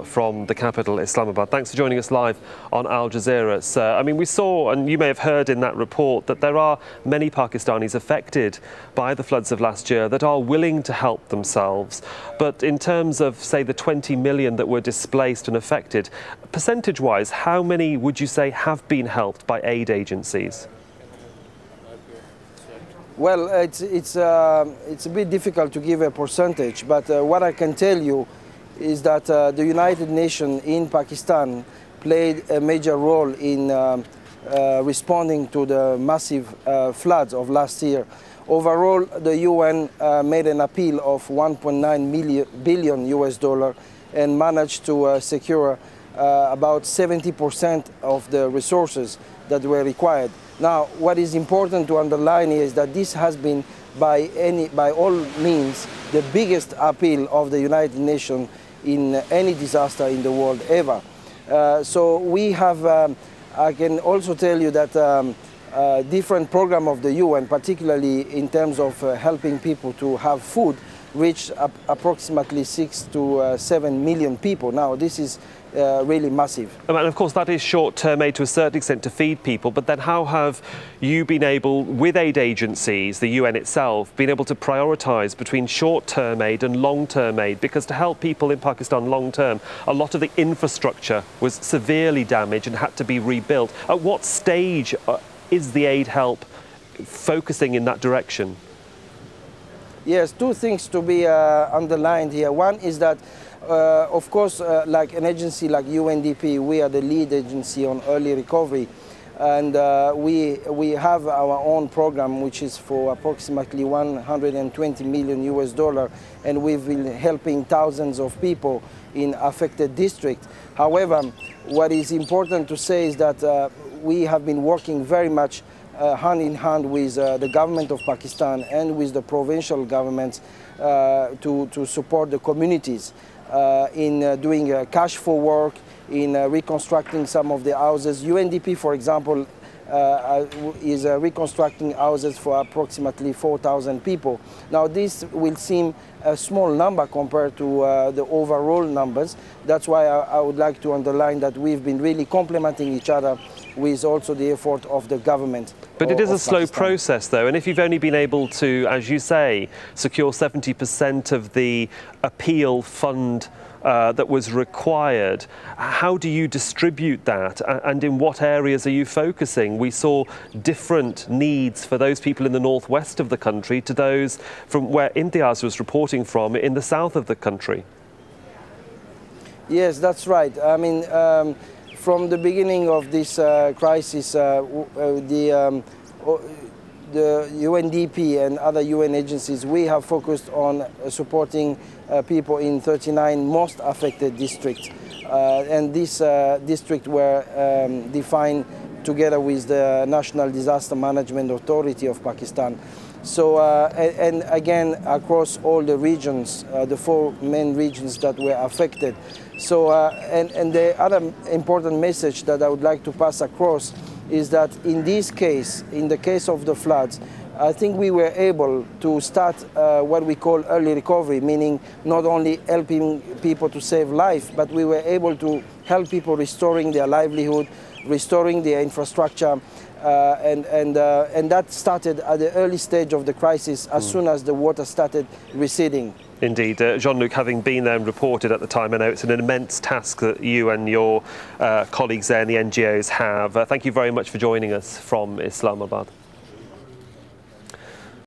from the capital, Islamabad. Thanks for joining us live on Al Jazeera. Sir, I mean, we saw, and you may have heard in that report, that there are many Pakistanis affected by the floods of last year that are willing to help themselves. But in terms of, say, the 20 million that were displaced and affected, percentage-wise, how many would you say have been helped by aid agencies? Well, it's a bit difficult to give a percentage, but what I can tell you is that the United Nations in Pakistan played a major role in responding to the massive floods of last year. Overall, the UN made an appeal of 1.9 billion US and managed to secure about 70% of the resources that were required. Now, what is important to underline is that this has been, by all means, the biggest appeal of the United Nations in any disaster in the world ever. So we have, I can also tell you that different programs of the UN, particularly in terms of helping people to have food, reach approximately 6 to 7 million people. Now, this is really massive. And of course, that is short-term aid to a certain extent to feed people, but then how have you been able, with aid agencies, the UN itself, been able to prioritise between short-term aid and long-term aid? Because to help people in Pakistan long-term, a lot of the infrastructure was severely damaged and had to be rebuilt. At what stage is the aid help focusing in that direction? Yes, two things to be underlined here. One is that, of course, like an agency like UNDP, we are the lead agency on early recovery, and we have our own program, which is for approximately 120 million US, and we've been helping thousands of people in affected districts. However, what is important to say is that we have been working very much hand in hand with the government of Pakistan and with the provincial governments to support the communities in doing cash for work, in reconstructing some of the houses. UNDP, for example, is reconstructing houses for approximately 4,000 people. Now, this will seem a small number compared to the overall numbers. That's why I would like to underline that we've been really complementing each other with also the effort of the government. But it is a slow process, though, and if you've only been able to, as you say, secure 70% of the appeal fund that was required, how do you distribute that, and in what areas are you focusing? We saw different needs for those people in the northwest of the country to those from where Imtiaz was reporting from in the south of the country. Yes, that's right. I mean, from the beginning of this crisis, the UNDP and other UN agencies, we have focused on supporting people in 39 most affected districts. And these districts were defined together with the National Disaster Management Authority of Pakistan. So, and again, across all the regions, the 4 main regions that were affected. So, and the other important message that I would like to pass across is that in this case, in the case of the floods, I think we were able to start what we call early recovery, meaning not only helping people to save life, but we were able to help people restoring their livelihood, restoring their infrastructure, and that started at the early stage of the crisis as soon as the water started receding. Indeed. Jean-Luc, having been there and reported at the time, I know it's an immense task that you and your colleagues there in the NGOs have. Thank you very much for joining us from Islamabad.